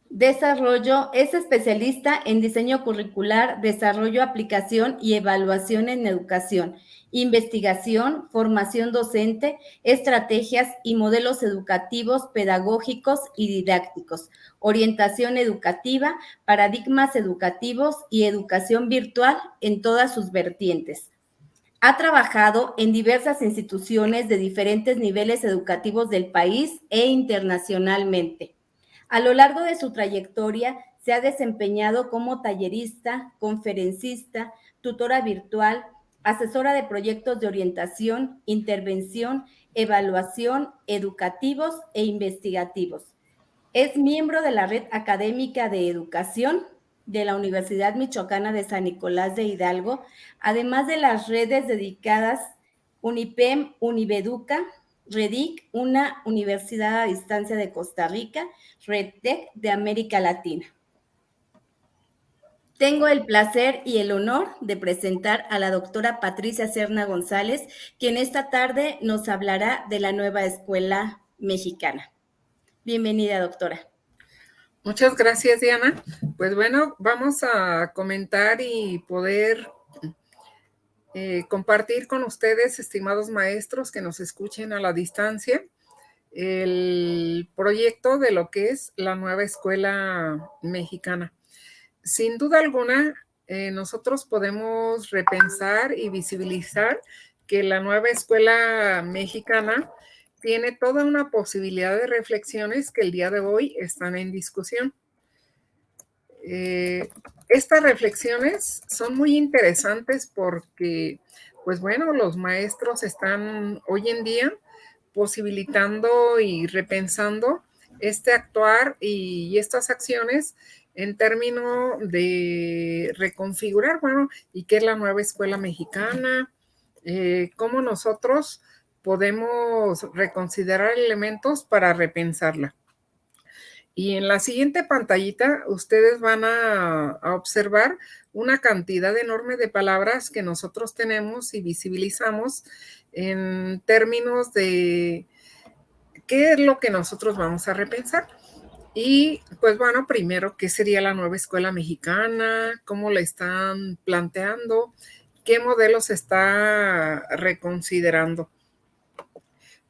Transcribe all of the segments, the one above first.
Desarrollo es especialista en diseño curricular, desarrollo, aplicación y evaluación en educación, investigación, formación docente, estrategias y modelos educativos, pedagógicos y didácticos, orientación educativa, paradigmas educativos y educación virtual en todas sus vertientes. Ha trabajado en diversas instituciones de diferentes niveles educativos del país e internacionalmente. A lo largo de su trayectoria, se ha desempeñado como tallerista, conferencista, tutora virtual, asesora de proyectos de orientación, intervención, evaluación, educativos e investigativos. Es miembro de la Red Académica de Educación de la Universidad Michoacana de San Nicolás de Hidalgo, además de las redes dedicadas UNIPEM, Univeduca, REDIC, una universidad a distancia de Costa Rica, RedTech de América Latina. Tengo el placer y el honor de presentar a la doctora Patricia Serna González, quien esta tarde nos hablará de la nueva escuela mexicana. Bienvenida, doctora. Muchas gracias, Diana. Pues bueno, vamos a comentar y poder compartir con ustedes, estimados maestros que nos escuchen a la distancia, el proyecto de lo que es la nueva escuela mexicana. Sin duda alguna, nosotros podemos repensar y visibilizar que la nueva escuela mexicana tiene toda una posibilidad de reflexiones que el día de hoy están en discusión. Estas reflexiones son muy interesantes porque, pues bueno, los maestros están hoy en día posibilitando y repensando este actuar y estas acciones en términos de reconfigurar, bueno, y qué es la nueva escuela mexicana, cómo nosotros podemos reconsiderar elementos para repensarla. Y en la siguiente pantallita ustedes van a observar una cantidad enorme de palabras que nosotros tenemos y visibilizamos en términos de qué es lo que nosotros vamos a repensar. Y pues bueno, primero, ¿qué sería la nueva escuela mexicana? ¿Cómo la están planteando? ¿Qué modelo se está reconsiderando?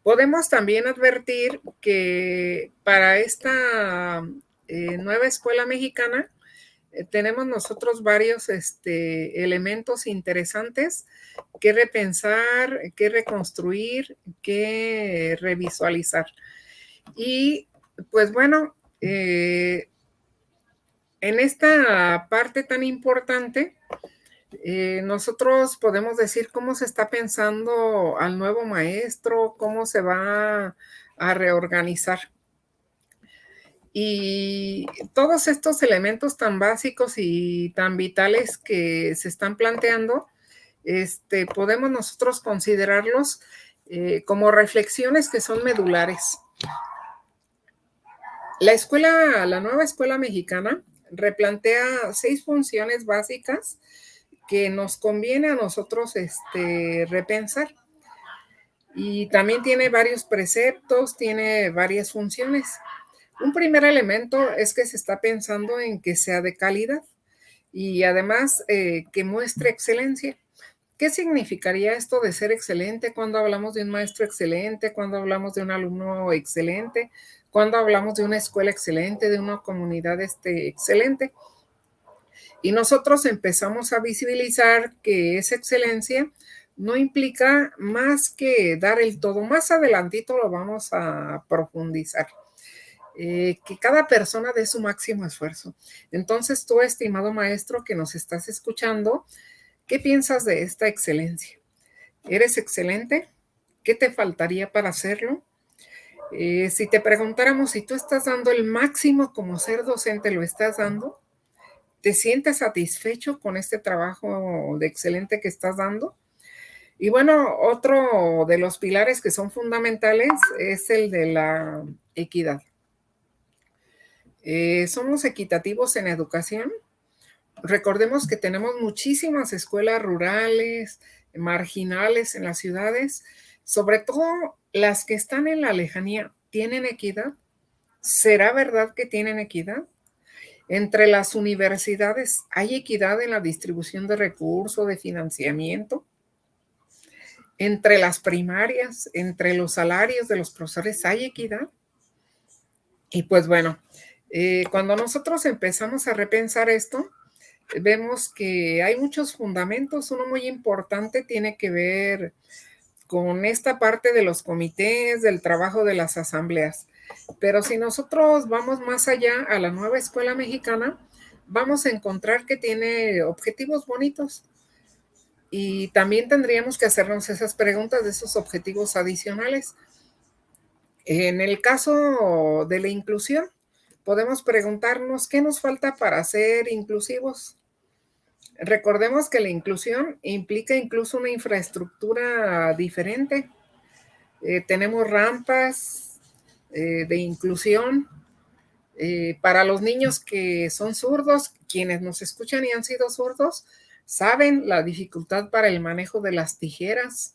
Podemos también advertir que para esta nueva escuela mexicana tenemos nosotros varios elementos interesantes que repensar, que reconstruir, que revisualizar. Y pues bueno, en esta parte tan importante, nosotros podemos decir cómo se está pensando al nuevo maestro, cómo se va a reorganizar. Y todos estos elementos tan básicos y tan vitales que se están planteando, podemos nosotros considerarlos como reflexiones que son medulares. La nueva escuela mexicana replantea 6 funciones básicas que nos conviene a nosotros repensar. Y también tiene varios preceptos, tiene varias funciones. Un primer elemento es que se está pensando en que sea de calidad y además que muestre excelencia. ¿Qué significaría esto de ser excelente? ¿Cuándo hablamos de un maestro excelente? ¿Cuándo hablamos de un alumno excelente? ¿Cuándo hablamos de una escuela excelente, de una comunidad excelente? Y nosotros empezamos a visibilizar que esa excelencia no implica más que dar el todo. Más adelantito lo vamos a profundizar. Que cada persona dé su máximo esfuerzo. Entonces, tú, estimado maestro que nos estás escuchando, ¿qué piensas de esta excelencia? ¿Eres excelente? ¿Qué te faltaría para hacerlo? Si te preguntáramos si tú estás dando el máximo como ser docente, ¿lo estás dando? ¿Te sientes satisfecho con este trabajo de excelente que estás dando? Y bueno, otro de los pilares que son fundamentales es el de la equidad. ¿Somos equitativos en educación? Recordemos que tenemos muchísimas escuelas rurales, marginales en las ciudades, sobre todo las que están en la lejanía. ¿Tienen equidad? ¿Será verdad que tienen equidad? Entre las universidades, ¿hay equidad en la distribución de recursos, de financiamiento? Entre las primarias, entre los salarios de los profesores, ¿hay equidad? Y pues bueno, cuando nosotros empezamos a repensar esto, vemos que hay muchos fundamentos. Uno muy importante tiene que ver con esta parte de los comités, del trabajo de las asambleas. Pero si nosotros vamos más allá a la nueva escuela mexicana, vamos a encontrar que tiene objetivos bonitos. Y también tendríamos que hacernos esas preguntas de esos objetivos adicionales. En el caso de la inclusión, podemos preguntarnos qué nos falta para ser inclusivos. Recordemos que la inclusión implica incluso una infraestructura diferente. Tenemos rampas de inclusión para los niños que son zurdos. Quienes nos escuchan y han sido zurdos saben la dificultad para el manejo de las tijeras,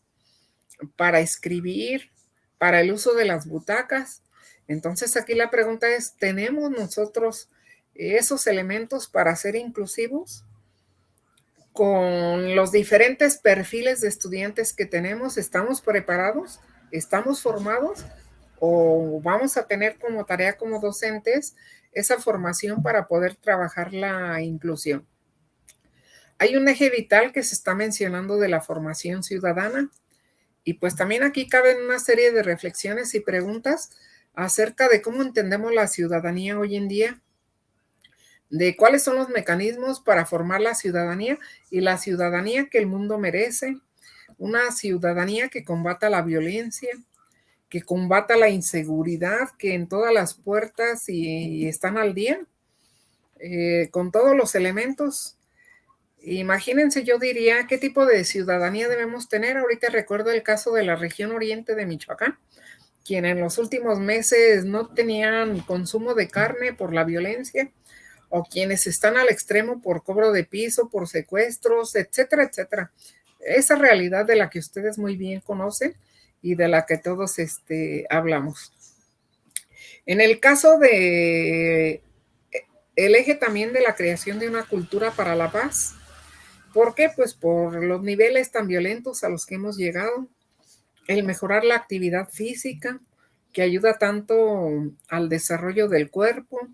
para escribir, para el uso de las butacas. Entonces aquí la pregunta es, ¿tenemos nosotros esos elementos para ser inclusivos? Con los diferentes perfiles de estudiantes que tenemos, ¿estamos preparados? ¿Estamos formados? ¿O vamos a tener como tarea como docentes esa formación para poder trabajar la inclusión? Hay un eje vital que se está mencionando de la formación ciudadana y pues también aquí caben una serie de reflexiones y preguntas acerca de cómo entendemos la ciudadanía hoy en día, de cuáles son los mecanismos para formar la ciudadanía y la ciudadanía que el mundo merece, una ciudadanía que combata la violencia, que combata la inseguridad, que en todas las puertas y están al día, con todos los elementos. Imagínense, yo diría, ¿qué tipo de ciudadanía debemos tener? Ahorita recuerdo el caso de la región oriente de Michoacán, quien en los últimos meses no tenían consumo de carne por la violencia, o quienes están al extremo por cobro de piso, por secuestros, etcétera, etcétera. Esa realidad de la que ustedes muy bien conocen y de la que todos hablamos. En el caso de el eje también de la creación de una cultura para la paz. ¿Por qué? Pues por los niveles tan violentos a los que hemos llegado, el mejorar la actividad física, que ayuda tanto al desarrollo del cuerpo,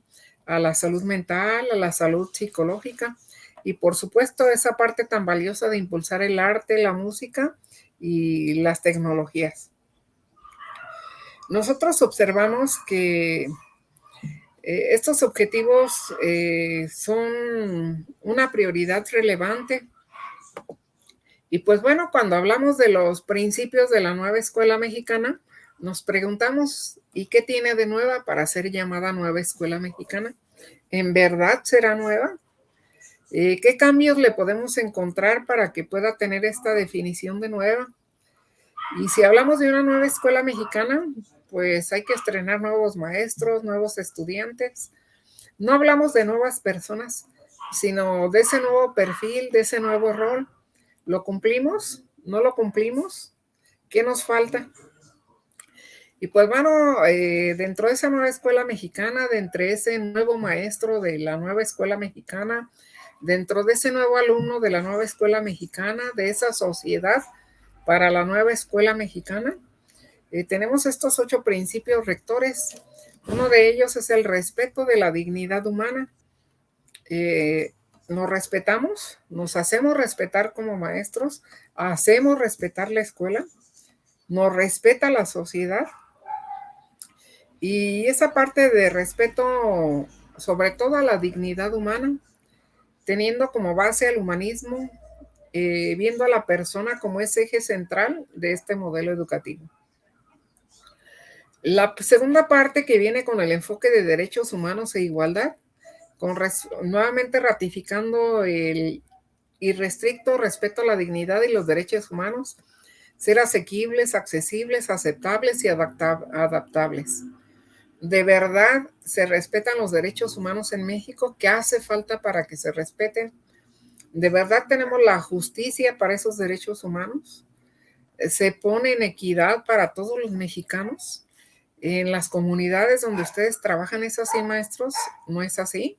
a la salud mental, a la salud psicológica y por supuesto esa parte tan valiosa de impulsar el arte, la música y las tecnologías. Nosotros observamos que estos objetivos son una prioridad relevante. Y pues bueno, cuando hablamos de los principios de la nueva escuela mexicana, nos preguntamos, ¿y qué tiene de nueva para ser llamada nueva escuela mexicana? ¿En verdad será nueva? ¿Qué cambios le podemos encontrar para que pueda tener esta definición de nueva? Y si hablamos de una nueva escuela mexicana, pues hay que estrenar nuevos maestros, nuevos estudiantes. No hablamos de nuevas personas, sino de ese nuevo perfil, de ese nuevo rol. ¿Lo cumplimos? ¿No lo cumplimos? ¿Qué nos falta? Y pues bueno, dentro de esa nueva escuela mexicana, de entre ese nuevo maestro de la nueva escuela mexicana, dentro de ese nuevo alumno de la nueva escuela mexicana, de esa sociedad para la nueva escuela mexicana, tenemos estos 8 principios rectores. Uno de ellos es el respeto de la dignidad humana. Nos respetamos, nos hacemos respetar como maestros, hacemos respetar la escuela, nos respeta la sociedad. Y esa parte de respeto, sobre todo a la dignidad humana, teniendo como base al humanismo, viendo a la persona como ese eje central de este modelo educativo. La segunda parte, que viene con el enfoque de derechos humanos e igualdad, nuevamente ratificando el irrestricto respeto a la dignidad y los derechos humanos, ser asequibles, accesibles, aceptables y adaptables. ¿De verdad se respetan los derechos humanos en México? ¿Qué hace falta para que se respeten? ¿De verdad tenemos la justicia para esos derechos humanos? ¿Se pone en equidad para todos los mexicanos? ¿En las comunidades donde ustedes trabajan es así, maestros? ¿No es así?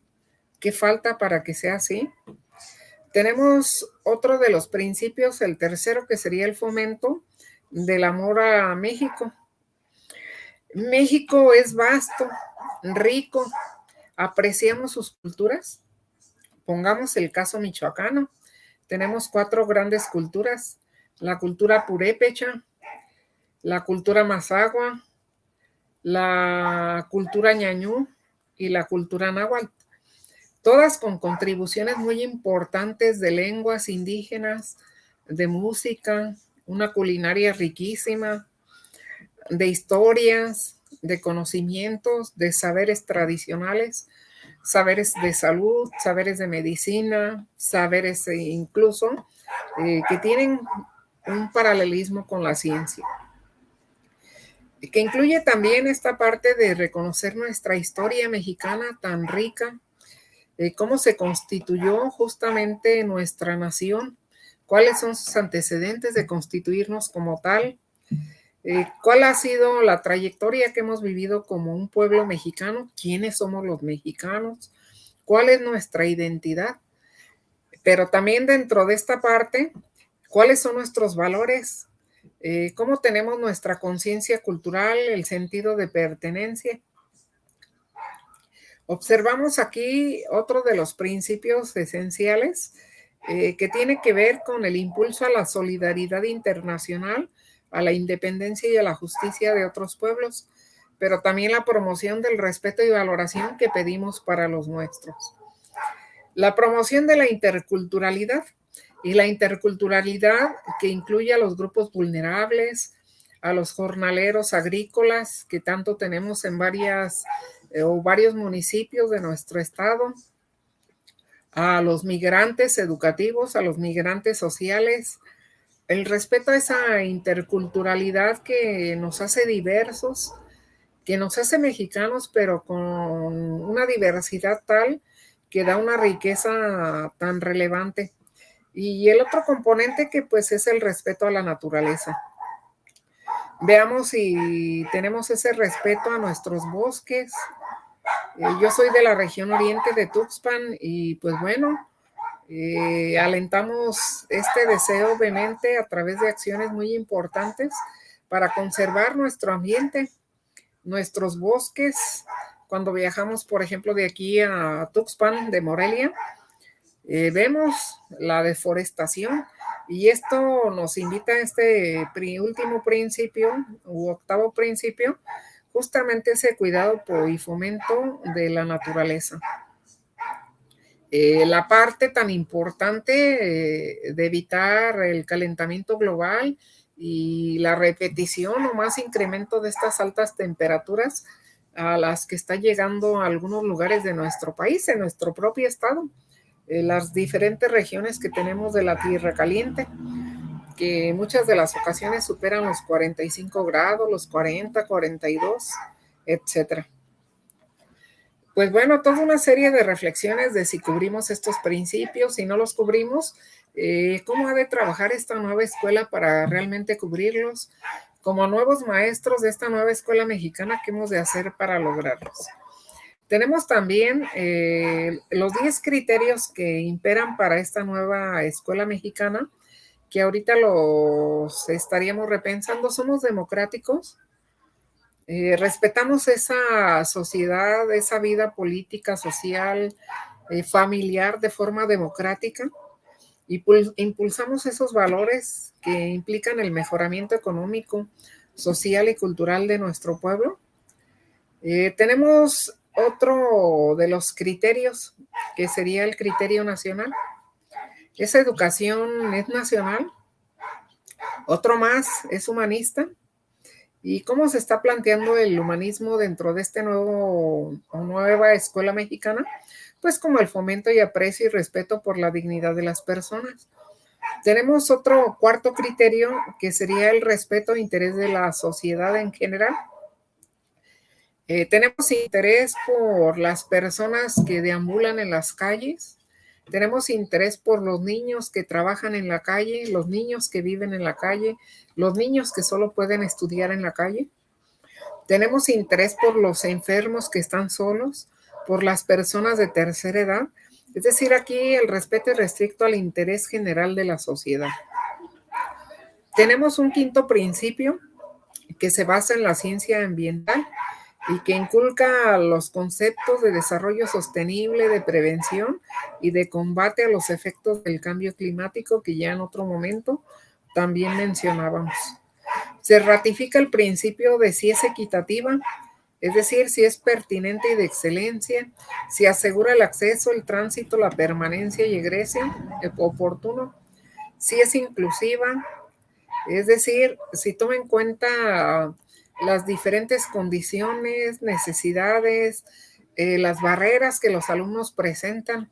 ¿Qué falta para que sea así? Tenemos otro de los principios, el tercero, que sería el fomento del amor a México. México es vasto, rico, apreciamos sus culturas. Pongamos el caso michoacano. Tenemos 4 grandes culturas: la cultura purépecha, la cultura mazahua, la cultura ñañú y la cultura náhuatl. Todas con contribuciones muy importantes de lenguas indígenas, de música, una culinaria riquísima, de historias, de conocimientos, de saberes tradicionales, saberes de salud, saberes de medicina, saberes incluso que tienen un paralelismo con la ciencia, que incluye también esta parte de reconocer nuestra historia mexicana tan rica, cómo se constituyó justamente nuestra nación, cuáles son sus antecedentes de constituirnos como tal, cuál ha sido la trayectoria que hemos vivido como un pueblo mexicano, quiénes somos los mexicanos, cuál es nuestra identidad, pero también dentro de esta parte, cuáles son nuestros valores, cómo tenemos nuestra conciencia cultural, el sentido de pertenencia. Observamos aquí otro de los principios esenciales que tiene que ver con el impulso a la solidaridad internacional, a la independencia y a la justicia de otros pueblos, pero también la promoción del respeto y valoración que pedimos para los nuestros. La promoción de la interculturalidad, y la interculturalidad que incluye a los grupos vulnerables, a los jornaleros agrícolas que tanto tenemos en varios municipios de nuestro estado, a los migrantes educativos, a los migrantes sociales, el respeto a esa interculturalidad que nos hace diversos, que nos hace mexicanos, pero con una diversidad tal que da una riqueza tan relevante. Y el otro componente que pues es el respeto a la naturaleza. Veamos si tenemos ese respeto a nuestros bosques. Yo soy de la región oriente de Tuxpan y pues bueno, alentamos este deseo vehemente a través de acciones muy importantes para conservar nuestro ambiente, nuestros bosques. Cuando viajamos, por ejemplo, de aquí a Tuxpan, de Morelia, vemos la deforestación y esto nos invita a este último principio u octavo principio, justamente ese cuidado y fomento de la naturaleza. La parte tan importante de evitar el calentamiento global y la repetición o más incremento de estas altas temperaturas a las que está llegando a algunos lugares de nuestro país, en nuestro propio estado, las diferentes regiones que tenemos de la Tierra Caliente, que muchas de las ocasiones superan los 45 grados, los 40, 42, etcétera. Pues bueno, toda una serie de reflexiones de si cubrimos estos principios, si no los cubrimos, cómo ha de trabajar esta nueva escuela para realmente cubrirlos, como nuevos maestros de esta nueva escuela mexicana, qué hemos de hacer para lograrlos. Tenemos también los 10 criterios que imperan para esta nueva escuela mexicana, que ahorita los estaríamos repensando. Somos democráticos, respetamos esa sociedad, esa vida política, social, familiar de forma democrática, y impulsamos esos valores que implican el mejoramiento económico, social y cultural de nuestro pueblo. Tenemos otro de los criterios, que sería el criterio nacional. Esa educación es nacional. Otro más es humanista. ¿Y cómo se está planteando el humanismo dentro de este nueva escuela mexicana? Pues como el fomento y aprecio y respeto por la dignidad de las personas. Tenemos otro cuarto criterio, que sería el respeto e interés de la sociedad en general. Tenemos interés por las personas que deambulan en las calles. Tenemos interés por los niños que trabajan en la calle, los niños que viven en la calle, los niños que solo pueden estudiar en la calle. Tenemos interés por los enfermos que están solos, por las personas de tercera edad. Es decir, aquí el respeto es restricto al interés general de la sociedad. Tenemos un quinto principio que se basa en la ciencia ambiental y que inculca los conceptos de desarrollo sostenible, de prevención y de combate a los efectos del cambio climático, que ya en otro momento también mencionábamos. Se ratifica el principio de si es equitativa, es decir, si es pertinente y de excelencia, si asegura el acceso, el tránsito, la permanencia y egreso oportuno, si es inclusiva, es decir, si toma en cuenta las diferentes condiciones, necesidades, las barreras que los alumnos presentan,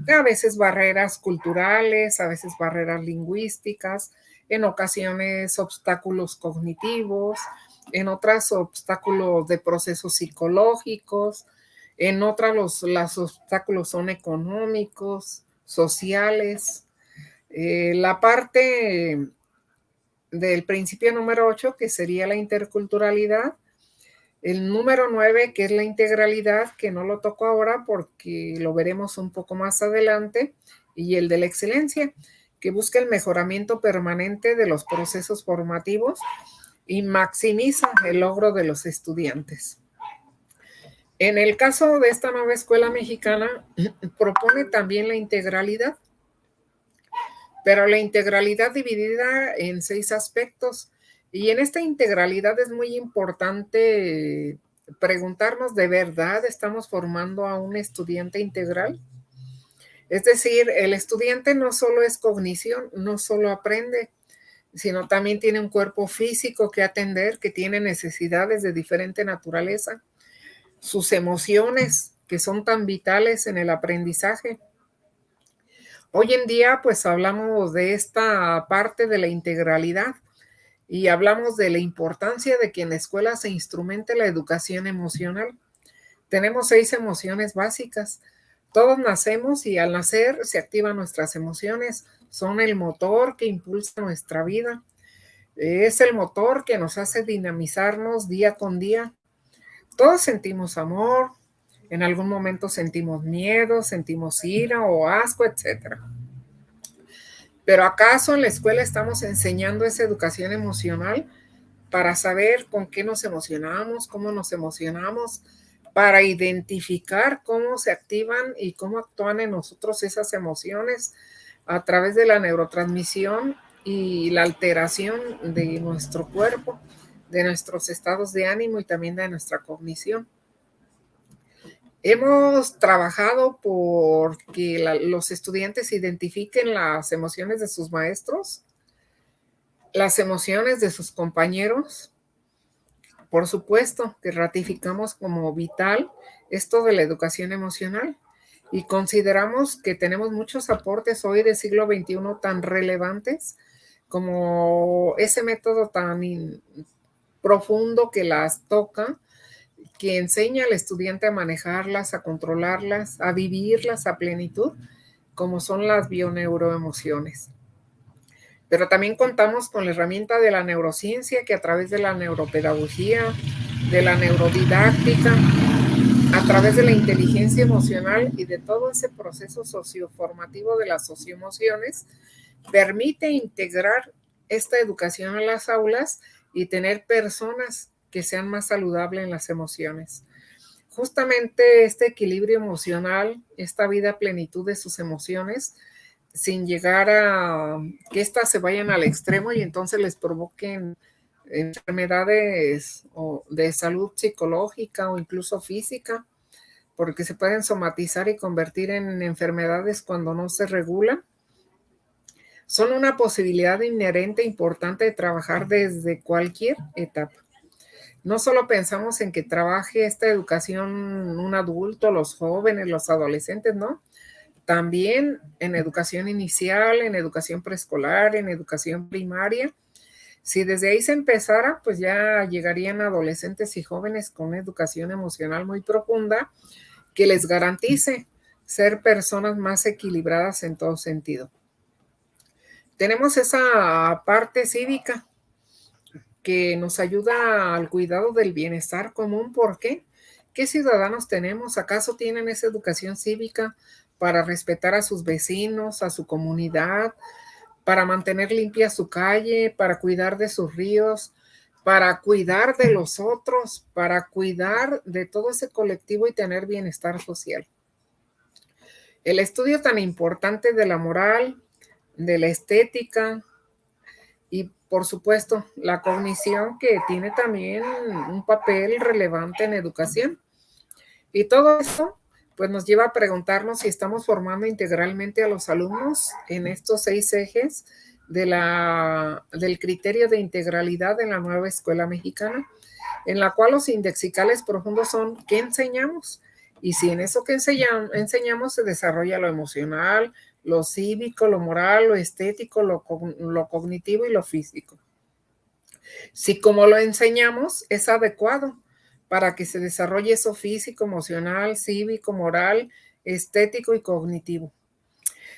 a veces barreras culturales, a veces barreras lingüísticas, en ocasiones obstáculos cognitivos, en otras obstáculos de procesos psicológicos, en otras los obstáculos son económicos, sociales. La parte del principio número 8, que sería la interculturalidad. El número 9, que es la integralidad, que no lo toco ahora porque lo veremos un poco más adelante. Y el de la excelencia, que busca el mejoramiento permanente de los procesos formativos y maximiza el logro de los estudiantes. En el caso de esta nueva escuela mexicana, propone también la integralidad, pero la integralidad dividida en 6 aspectos. Y en esta integralidad es muy importante preguntarnos, ¿de verdad estamos formando a un estudiante integral? Es decir, el estudiante no solo es cognición, no solo aprende, sino también tiene un cuerpo físico que atender, que tiene necesidades de diferente naturaleza, sus emociones, que son tan vitales en el aprendizaje. Hoy en día, pues hablamos de esta parte de la integralidad y hablamos de la importancia de que en la escuela se instrumente la educación emocional. Tenemos 6 emociones básicas. Todos nacemos y al nacer se activan nuestras emociones. Son el motor que impulsa nuestra vida. Es el motor que nos hace dinamizarnos día con día. Todos sentimos amor, en algún momento sentimos miedo, sentimos ira o asco, etc. Pero ¿acaso en la escuela estamos enseñando esa educación emocional para saber con qué nos emocionamos, cómo nos emocionamos, para identificar cómo se activan y cómo actúan en nosotros esas emociones a través de la neurotransmisión y la alteración de nuestro cuerpo, de nuestros estados de ánimo y también de nuestra cognición? Hemos trabajado por que los estudiantes identifiquen las emociones de sus maestros, las emociones de sus compañeros. Por supuesto que ratificamos como vital esto de la educación emocional y consideramos que tenemos muchos aportes hoy del siglo XXI tan relevantes como ese método tan profundo que las toca, que enseña al estudiante a manejarlas, a controlarlas, a vivirlas a plenitud, como son las bioneuroemociones. Pero también contamos con la herramienta de la neurociencia, que a través de la neuropedagogía, de la neurodidáctica, a través de la inteligencia emocional y de todo ese proceso socioformativo de las socioemociones, permite integrar esta educación a las aulas y tener personas que sean más saludables en las emociones. Justamente este equilibrio emocional, esta vida a plenitud de sus emociones, sin llegar a que éstas se vayan al extremo y entonces les provoquen enfermedades de salud psicológica o incluso física, porque se pueden somatizar y convertir en enfermedades cuando no se regulan. Son una posibilidad inherente e importante de trabajar desde cualquier etapa. No solo pensamos en que trabaje esta educación un adulto, los jóvenes, los adolescentes, ¿no? También en educación inicial, en educación preescolar, en educación primaria. Si desde ahí se empezara, pues ya llegarían adolescentes y jóvenes con una educación emocional muy profunda que les garantice ser personas más equilibradas en todo sentido. Tenemos esa parte cívica que nos ayuda al cuidado del bienestar común. ¿Por qué? ¿Qué ciudadanos tenemos? ¿Acaso tienen esa educación cívica para respetar a sus vecinos, a su comunidad, para mantener limpia su calle, para cuidar de sus ríos, para cuidar de los otros, para cuidar de todo ese colectivo y tener bienestar social? El estudio tan importante de la moral, de la estética y, por supuesto, la cognición, que tiene también un papel relevante en educación. Y todo esto, pues, nos lleva a preguntarnos si estamos formando integralmente a los alumnos en estos 6 ejes del criterio de integralidad en la nueva escuela mexicana, en la cual los indexicales profundos son ¿qué enseñamos? Y si en eso que enseñamos se desarrolla lo emocional, lo cívico, lo moral, lo estético, lo cognitivo y lo físico. Si como lo enseñamos es adecuado para que se desarrolle eso físico, emocional, cívico, moral, estético y cognitivo.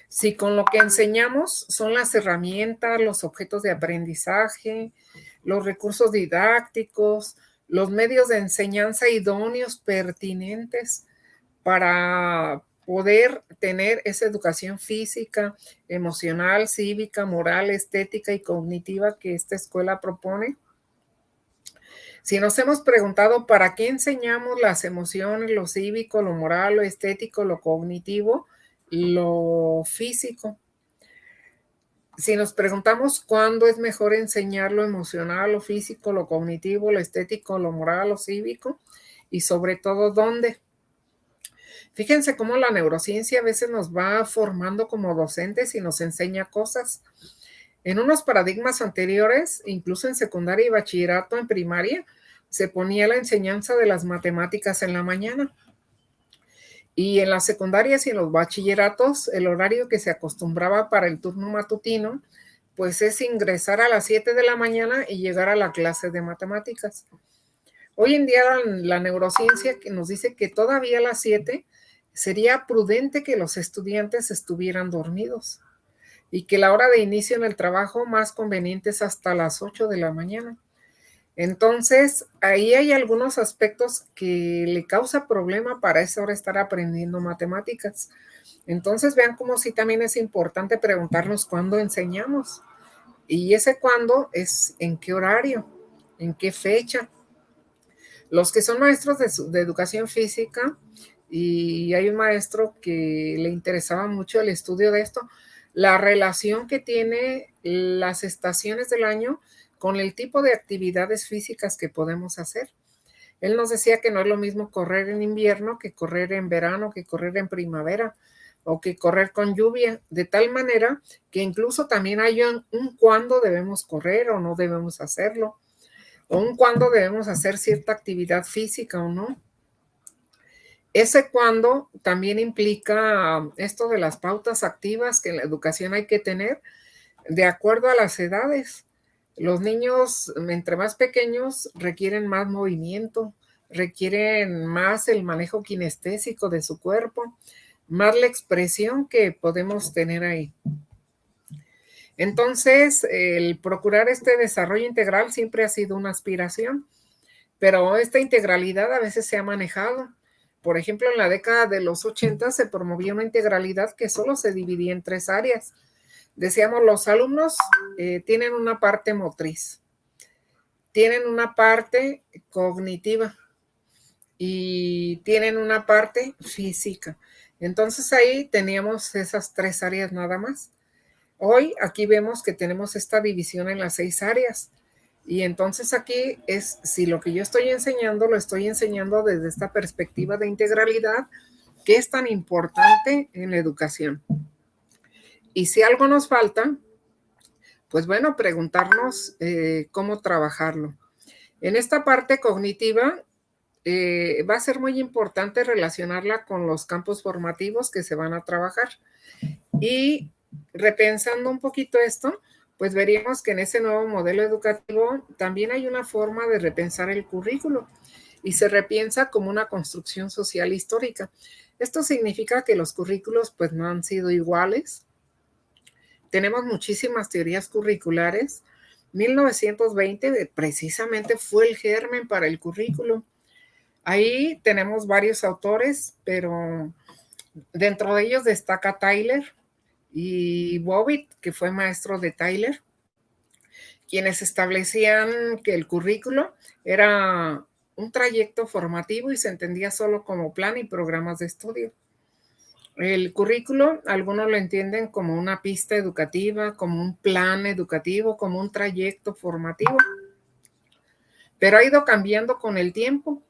Si con lo que enseñamos son las herramientas, los objetos de aprendizaje, los recursos didácticos, los medios de enseñanza idóneos, pertinentes para poder tener esa educación física, emocional, cívica, moral, estética y cognitiva que esta escuela propone. Si nos hemos preguntado para qué enseñamos las emociones, lo cívico, lo moral, lo estético, lo cognitivo, lo físico. Si nos preguntamos cuándo es mejor enseñar lo emocional, lo físico, lo cognitivo, lo estético, lo moral, lo cívico, y sobre todo dónde. Fíjense cómo la neurociencia a veces nos va formando como docentes y nos enseña cosas. En unos paradigmas anteriores, incluso en secundaria y bachillerato, en primaria, se ponía la enseñanza de las matemáticas en la mañana. Y en las secundarias y en los bachilleratos, el horario que se acostumbraba para el turno matutino, pues es ingresar a las 7 de la mañana y llegar a la clase de matemáticas. Hoy en día la neurociencia que nos dice que todavía a las 7 sería prudente que los estudiantes estuvieran dormidos y que la hora de inicio en el trabajo más conveniente es hasta las 8 de la mañana. Entonces, ahí hay algunos aspectos que le causa problema para esa hora estar aprendiendo matemáticas. Entonces, vean cómo sí también es importante preguntarnos cuándo enseñamos. Y ese cuándo es en qué horario, en qué fecha. Los que son maestros de educación física, y hay un maestro que le interesaba mucho el estudio de esto, la relación que tiene las estaciones del año con el tipo de actividades físicas que podemos hacer. Él nos decía que no es lo mismo correr en invierno que correr en verano, que correr en primavera o que correr con lluvia, de tal manera que incluso también hay un cuándo debemos correr o no debemos hacerlo, o un cuándo debemos hacer cierta actividad física o no. Ese cuándo también implica esto de las pautas activas que en la educación hay que tener de acuerdo a las edades. Los niños, entre más pequeños, requieren más movimiento, requieren más el manejo kinestésico de su cuerpo, más la expresión que podemos tener ahí. Entonces, el procurar este desarrollo integral siempre ha sido una aspiración, pero esta integralidad a veces se ha manejado Por ejemplo, en la década de los 80 se promovía una integralidad que solo se dividía en 3 áreas. Decíamos, los alumnos tienen una parte motriz, tienen una parte cognitiva y tienen una parte física. Entonces ahí teníamos esas 3 áreas nada más. Hoy aquí vemos que tenemos esta división en las 6 áreas. Y entonces aquí es, si lo que yo estoy enseñando, lo estoy enseñando desde esta perspectiva de integralidad, que es tan importante en la educación. Y si algo nos falta, pues bueno, preguntarnos cómo trabajarlo. En esta parte cognitiva, va a ser muy importante relacionarla con los campos formativos que se van a trabajar. Y repensando un poquito esto, pues veríamos que en ese nuevo modelo educativo también hay una forma de repensar el currículo y se repiensa como una construcción social histórica. Esto significa que los currículos pues no han sido iguales. Tenemos muchísimas teorías curriculares. 1920 precisamente fue el germen para el currículo. Ahí tenemos varios autores, pero dentro de ellos destaca Tyler y Bobbitt, que fue maestro de Tyler, quienes establecían que el currículo era un trayecto formativo y se entendía solo como plan y programas de estudio. El currículo, algunos lo entienden como una pista educativa, como un plan educativo, como un trayecto formativo, pero ha ido cambiando con el tiempo.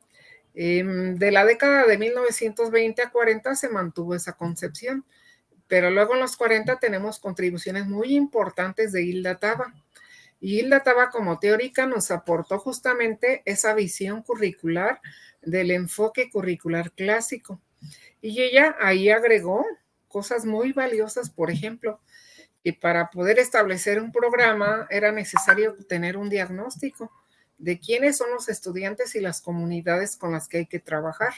De la década de 1920 a 40 se mantuvo esa concepción, pero luego en los 40 tenemos contribuciones muy importantes de Hilda Taba. Y Hilda Taba como teórica nos aportó justamente esa visión curricular del enfoque curricular clásico. Y ella ahí agregó cosas muy valiosas, por ejemplo, que para poder establecer un programa era necesario tener un diagnóstico de quiénes son los estudiantes y las comunidades con las que hay que trabajar.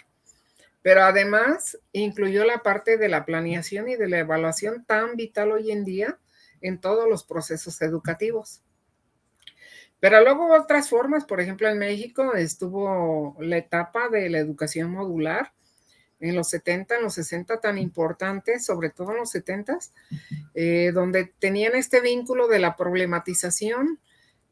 Pero además incluyó la parte de la planeación y de la evaluación tan vital hoy en día en todos los procesos educativos. Pero luego hubo otras formas, por ejemplo, en México estuvo la etapa de la educación modular, en los 70, en los 60 tan importantes, sobre todo en los 70, donde tenían este vínculo de la problematización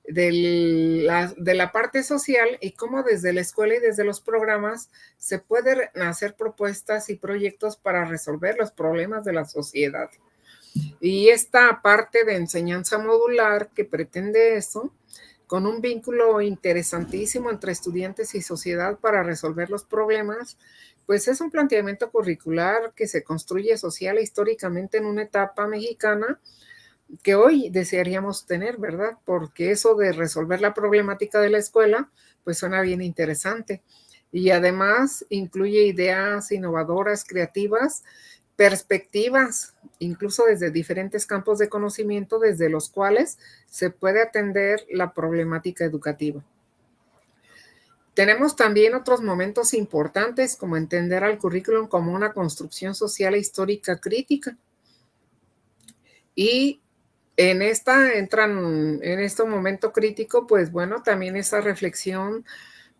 de la parte social y cómo desde la escuela y desde los programas se pueden hacer propuestas y proyectos para resolver los problemas de la sociedad. Y esta parte de enseñanza modular que pretende eso, con un vínculo interesantísimo entre estudiantes y sociedad para resolver los problemas, pues es un planteamiento curricular que se construye social e históricamente en una etapa mexicana que hoy desearíamos tener, ¿verdad? Porque eso de resolver la problemática de la escuela, pues suena bien interesante. Y además incluye ideas innovadoras, creativas, perspectivas, incluso desde diferentes campos de conocimiento, desde los cuales se puede atender la problemática educativa. Tenemos también otros momentos importantes, como entender al currículum como una construcción social e histórica crítica. Y en este momento crítico, pues bueno, también esa reflexión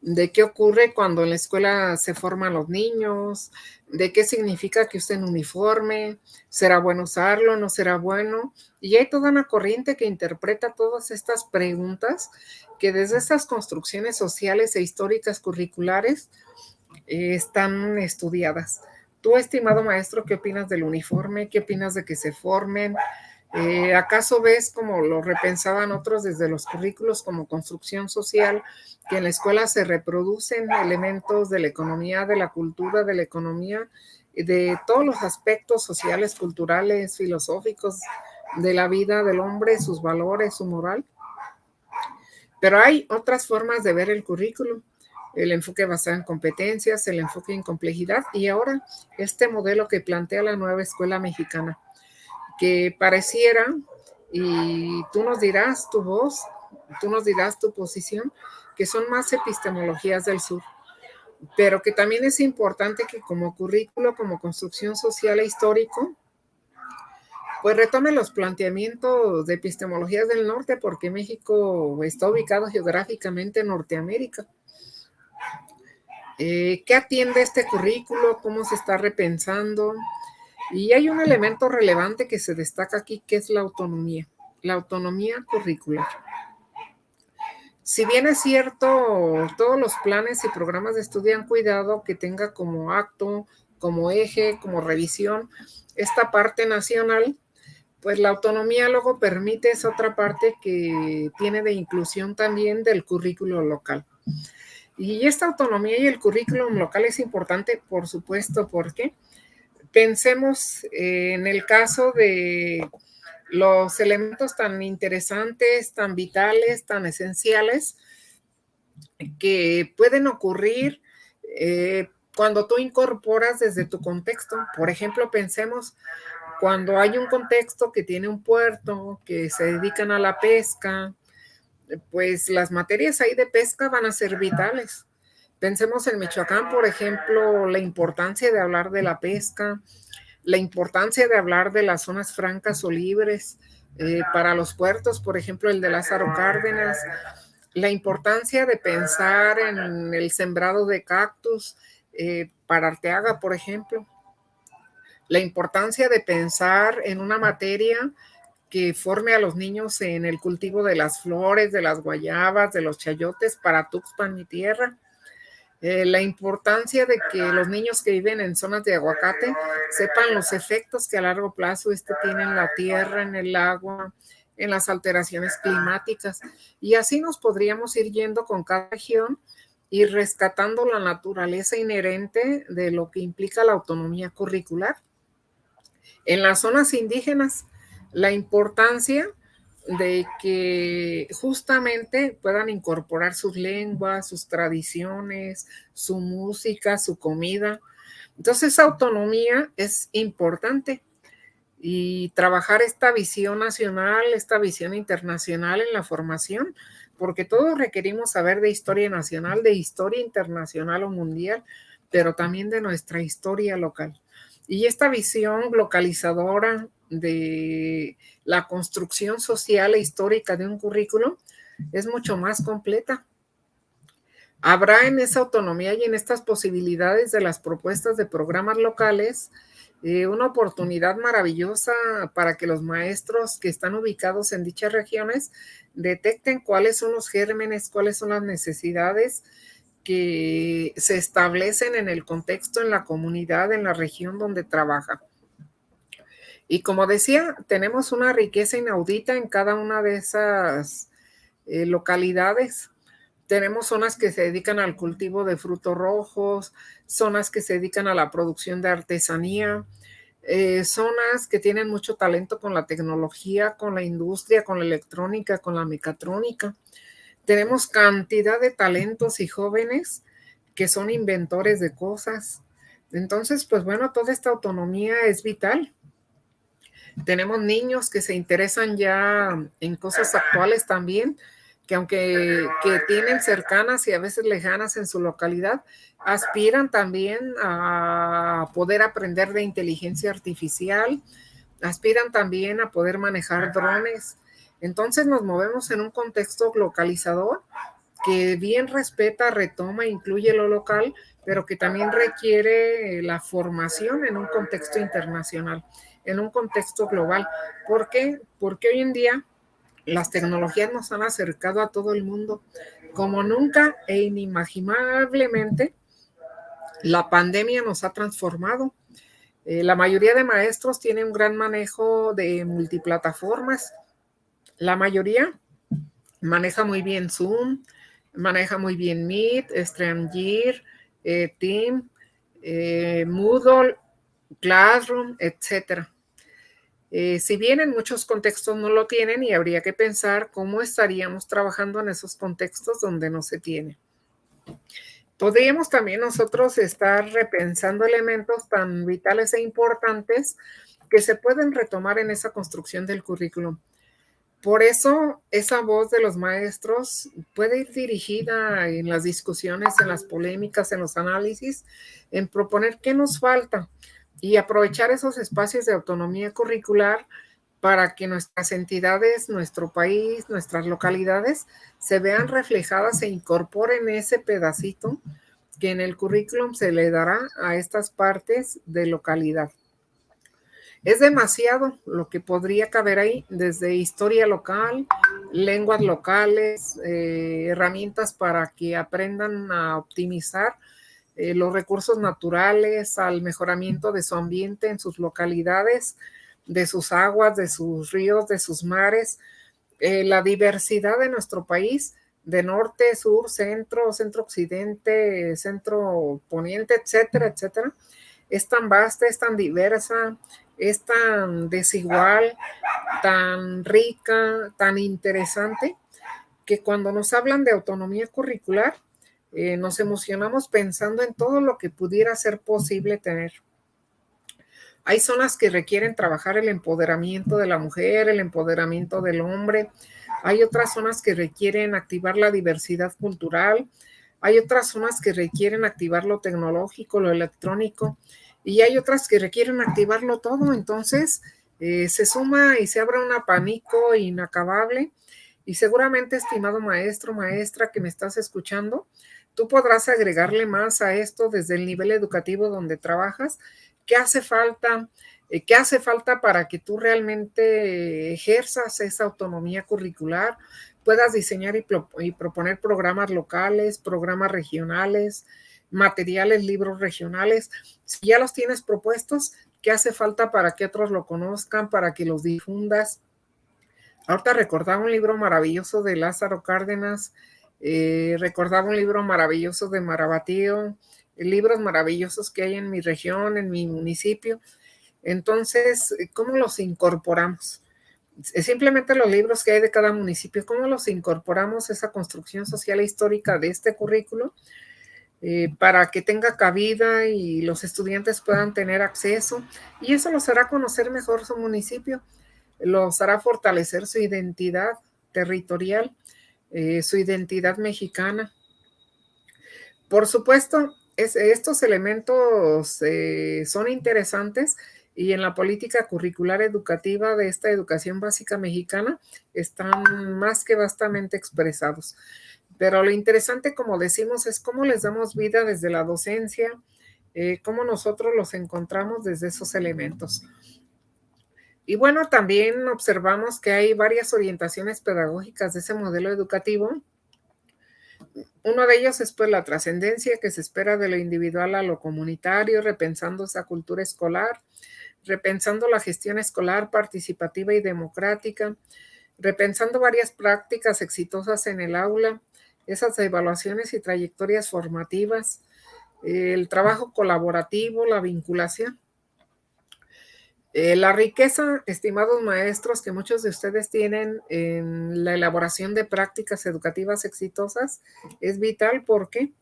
de qué ocurre cuando en la escuela se forman los niños, de qué significa que usen uniforme, será bueno usarlo, no será bueno. Y hay toda una corriente que interpreta todas estas preguntas que desde estas construcciones sociales e históricas curriculares están estudiadas. Tú, estimado maestro, ¿qué opinas del uniforme? ¿Qué opinas de que se formen? ¿Acaso ves como lo repensaban otros desde los currículos como construcción social, que en la escuela se reproducen elementos de la economía, de la cultura, de la economía, de todos los aspectos sociales, culturales, filosóficos de la vida del hombre, sus valores, su moral? Pero hay otras formas de ver el currículum, el enfoque basado en competencias, el enfoque en complejidad y ahora este modelo que plantea la nueva escuela mexicana, que pareciera, y tú nos dirás tu voz, tú nos dirás tu posición, que son más epistemologías del sur, pero que también es importante que como currículo, como construcción social e histórico, pues retome los planteamientos de epistemologías del norte, porque México está ubicado geográficamente en Norteamérica. ¿Qué atiende este currículo? ¿Cómo se está repensando? Y hay un elemento relevante que se destaca aquí, que es la autonomía curricular. Si bien es cierto, todos los planes y programas de estudio han cuidado que tenga como acto, como eje, como revisión, esta parte nacional, pues la autonomía luego permite esa otra parte que tiene de inclusión también del currículo local. Y esta autonomía y el currículum local es importante, por supuesto, porque pensemos en el caso de los elementos tan interesantes, tan vitales, tan esenciales, que pueden ocurrir cuando tú incorporas desde tu contexto. Por ejemplo, pensemos cuando hay un contexto que tiene un puerto, que se dedican a la pesca, pues las materias ahí de pesca van a ser vitales. Pensemos en Michoacán, por ejemplo, la importancia de hablar de la pesca, la importancia de hablar de las zonas francas o libres para los puertos, por ejemplo, el de Lázaro Cárdenas, la importancia de pensar en el sembrado de cactus para Arteaga, por ejemplo, la importancia de pensar en una materia que forme a los niños en el cultivo de las flores, de las guayabas, de los chayotes para Tuxpan, mi tierra. La importancia de que los niños que viven en zonas de aguacate sepan los efectos que a largo plazo tiene en la tierra, en el agua, en las alteraciones climáticas. Y así nos podríamos ir yendo con cada región y rescatando la naturaleza inherente de lo que implica la autonomía curricular. En las zonas indígenas, la importancia de que justamente puedan incorporar sus lenguas, sus tradiciones, su música, su comida. Entonces, esa autonomía es importante y trabajar esta visión nacional, esta visión internacional en la formación, porque todos requerimos saber de historia nacional, de historia internacional o mundial, pero también de nuestra historia local. Y esta visión localizadora de la construcción social e histórica de un currículum es mucho más completa. Habrá en esa autonomía y en estas posibilidades de las propuestas de programas locales una oportunidad maravillosa para que los maestros que están ubicados en dichas regiones detecten cuáles son los gérmenes, cuáles son las necesidades que se establecen en el contexto, en la comunidad, en la región donde trabaja. Y como decía, tenemos una riqueza inaudita en cada una de esas localidades. Tenemos zonas que se dedican al cultivo de frutos rojos, zonas que se dedican a la producción de artesanía, zonas que tienen mucho talento con la tecnología, con la industria, con la electrónica, con la mecatrónica. Tenemos cantidad de talentos y jóvenes que son inventores de cosas. Entonces, pues bueno, toda esta autonomía es vital. Tenemos niños que se interesan ya en cosas actuales también, que aunque tienen cercanas y a veces lejanas en su localidad, aspiran también a poder aprender de inteligencia artificial, aspiran también a poder manejar drones. Entonces nos movemos en un contexto localizador que bien respeta, retoma, incluye lo local, pero que también requiere la formación en un contexto internacional, en un contexto global. ¿Por qué? Porque hoy en día las tecnologías nos han acercado a todo el mundo como nunca e inimaginablemente. La pandemia nos ha transformado. La mayoría de maestros tienen un gran manejo de multiplataformas. La mayoría maneja muy bien Zoom, maneja muy bien Meet, StreamYard, Team, Moodle, Classroom, etcétera. Si bien en muchos contextos no lo tienen y habría que pensar cómo estaríamos trabajando en esos contextos donde no se tiene. Podríamos también nosotros estar repensando elementos tan vitales e importantes que se pueden retomar en esa construcción del currículum. Por eso esa voz de los maestros puede ir dirigida en las discusiones, en las polémicas, en los análisis, en proponer qué nos falta y aprovechar esos espacios de autonomía curricular para que nuestras entidades, nuestro país, nuestras localidades se vean reflejadas e incorporen ese pedacito que en el currículum se le dará a estas partes de localidad. Es demasiado lo que podría caber ahí, desde historia local, lenguas locales, herramientas para que aprendan a optimizar los recursos naturales, al mejoramiento de su ambiente en sus localidades, de sus aguas, de sus ríos, de sus mares, la diversidad de nuestro país, de norte, sur, centro, centro occidente, centro poniente, etcétera, etcétera. Es tan vasta, es tan diversa, es tan desigual, tan rica, tan interesante, que cuando nos hablan de autonomía curricular, nos emocionamos pensando en todo lo que pudiera ser posible tener. Hay zonas que requieren trabajar el empoderamiento de la mujer, el empoderamiento del hombre. Hay otras zonas que requieren activar la diversidad cultural. Hay otras zonas que requieren activar lo tecnológico, lo electrónico. Y hay otras que requieren activarlo todo. Entonces, se suma y se abre un abanico inacabable. Y seguramente, estimado maestro, maestra que me estás escuchando, tú podrás agregarle más a esto desde el nivel educativo donde trabajas. ¿Qué hace falta? ¿Qué hace falta para que tú realmente ejerzas esa autonomía curricular? Puedas diseñar y proponer programas locales, programas regionales, materiales, libros regionales. Si ya los tienes propuestos, ¿qué hace falta para que otros lo conozcan, para que los difundas? Ahorita recordaba un libro maravilloso de Lázaro Cárdenas, recordaba un libro maravilloso de Marabatío, libros maravillosos que hay en mi región, en mi municipio. Entonces, ¿cómo los incorporamos? Simplemente los libros que hay de cada municipio, ¿cómo los incorporamos esa construcción social e histórica de este currículo para que tenga cabida y los estudiantes puedan tener acceso? Y eso los hará conocer mejor su municipio, los hará fortalecer su identidad territorial, su identidad mexicana. Por supuesto, estos elementos son interesantes y en la política curricular educativa de esta educación básica mexicana están más que vastamente expresados. Pero lo interesante, como decimos, es cómo les damos vida desde la docencia, cómo nosotros los encontramos desde esos elementos. Y bueno, también observamos que hay varias orientaciones pedagógicas de ese modelo educativo. Uno de ellos es pues la trascendencia que se espera de lo individual a lo comunitario, repensando esa cultura escolar, repensando la gestión escolar participativa y democrática, repensando varias prácticas exitosas en el aula, esas evaluaciones y trayectorias formativas, el trabajo colaborativo, la vinculación. La riqueza, estimados maestros, que muchos de ustedes tienen en la elaboración de prácticas educativas exitosas es vital. ¿Por qué?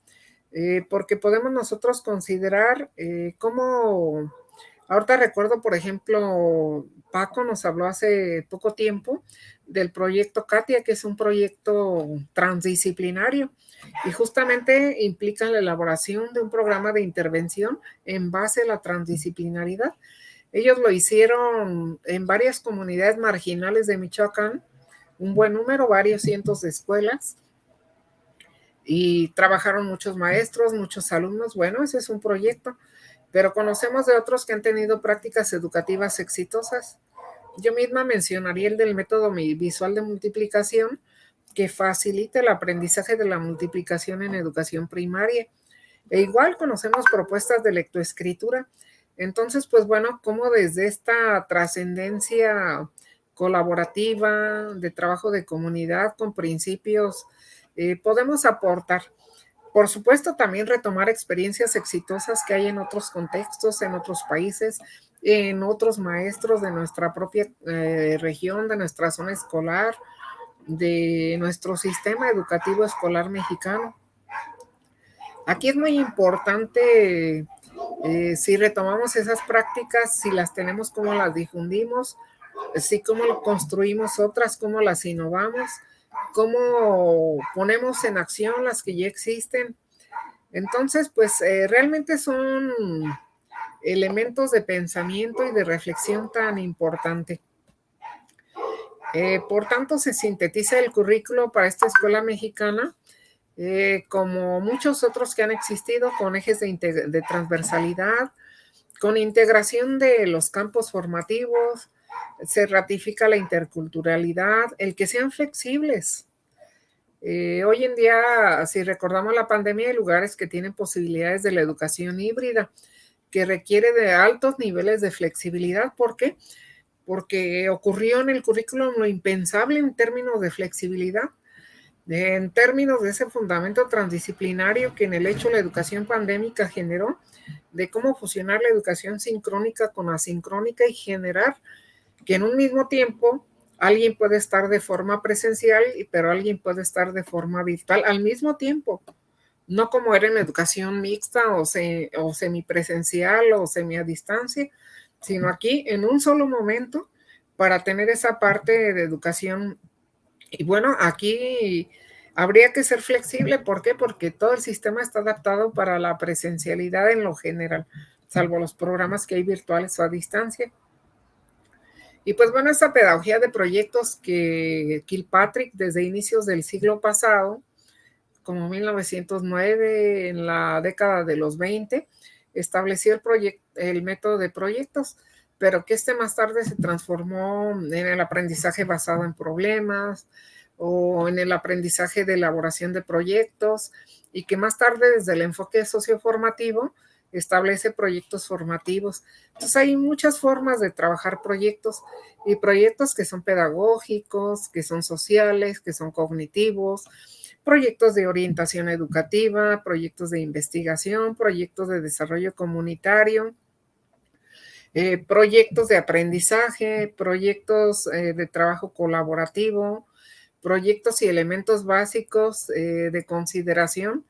Porque podemos nosotros considerar cómo, ahorita recuerdo, por ejemplo, Paco nos habló hace poco tiempo del proyecto Katia, que es un proyecto transdisciplinario y justamente implica la elaboración de un programa de intervención en base a la transdisciplinaridad. Ellos lo hicieron en varias comunidades marginales de Michoacán, un buen número, varios cientos de escuelas, y trabajaron muchos maestros, muchos alumnos. Bueno, ese es un proyecto, pero conocemos de otros que han tenido prácticas educativas exitosas. Yo misma mencionaría el del método visual de multiplicación, que facilita el aprendizaje de la multiplicación en educación primaria. E igual conocemos propuestas de lectoescritura. Entonces, pues bueno, como desde esta trascendencia colaborativa, de trabajo de comunidad con principios, podemos aportar. Por supuesto, también retomar experiencias exitosas que hay en otros contextos, en otros países, en otros maestros de nuestra propia región, de nuestra zona escolar, de nuestro sistema educativo escolar mexicano. Aquí es muy importante, si retomamos esas prácticas, si las tenemos, cómo las difundimos, si cómo construimos otras, cómo las innovamos, cómo ponemos en acción las que ya existen. Entonces, pues realmente son elementos de pensamiento y de reflexión tan importante. Por tanto, se sintetiza el currículo para esta escuela mexicana como muchos otros que han existido, con ejes de transversalidad, con integración de los campos formativos, se ratifica la interculturalidad, el que sean flexibles. Hoy en día, si recordamos la pandemia, hay lugares que tienen posibilidades de la educación híbrida, que requiere de altos niveles de flexibilidad. ¿Por qué? Porque ocurrió en el currículum lo impensable en términos de flexibilidad, en términos de ese fundamento transdisciplinario que en el hecho la educación pandémica generó, de cómo fusionar la educación sincrónica con asincrónica y generar que en un mismo tiempo alguien puede estar de forma presencial, pero alguien puede estar de forma virtual al mismo tiempo. No como era en la educación mixta o semipresencial o semi a distancia, sino aquí en un solo momento para tener esa parte de educación. Y bueno, aquí habría que ser flexible. ¿Por qué? Porque todo el sistema está adaptado para la presencialidad en lo general, salvo los programas que hay virtuales o a distancia. Y pues bueno, esa pedagogía de proyectos que Kilpatrick desde inicios del siglo pasado, como 1909, en la década de los 20, estableció el método de proyectos, pero que más tarde se transformó en el aprendizaje basado en problemas o en el aprendizaje de elaboración de proyectos, y que más tarde desde el enfoque socioformativo establece proyectos formativos. Entonces hay muchas formas de trabajar proyectos, y proyectos que son pedagógicos, que son sociales, que son cognitivos, proyectos de orientación educativa, proyectos de investigación, proyectos de desarrollo comunitario, proyectos de aprendizaje, proyectos de trabajo colaborativo, proyectos y elementos básicos de consideración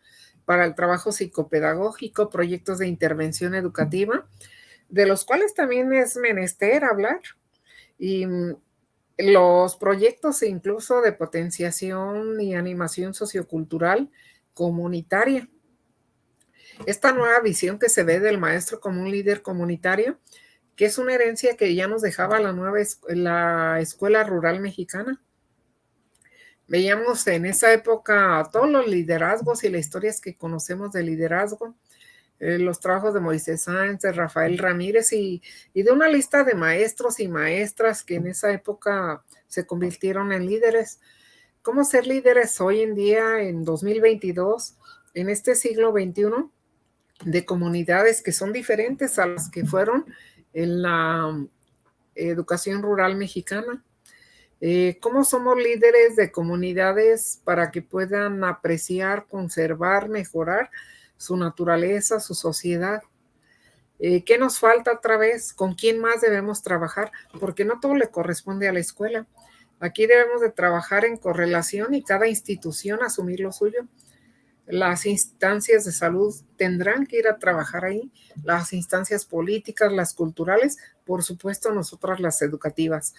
para el trabajo psicopedagógico, proyectos de intervención educativa, de los cuales también es menester hablar, y los proyectos incluso de potenciación y animación sociocultural comunitaria. Esta nueva visión que se ve del maestro como un líder comunitario, que es una herencia que ya nos dejaba la escuela rural mexicana. Veíamos en esa época todos los liderazgos y las historias que conocemos de liderazgo, los trabajos de Moisés Sáenz, de Rafael Ramírez y de una lista de maestros y maestras que en esa época se convirtieron en líderes. ¿Cómo ser líderes hoy en día, en 2022, en este siglo XXI, de comunidades que son diferentes a las que fueron en la educación rural mexicana? ¿Cómo somos líderes de comunidades para que puedan apreciar, conservar, mejorar su naturaleza, su sociedad? ¿Qué nos falta otra vez? ¿Con quién más debemos trabajar? Porque no todo le corresponde a la escuela. Aquí debemos de trabajar en correlación y cada institución asumir lo suyo. Las instancias de salud tendrán que ir a trabajar ahí, las instancias políticas, las culturales, por supuesto nosotras las educativas,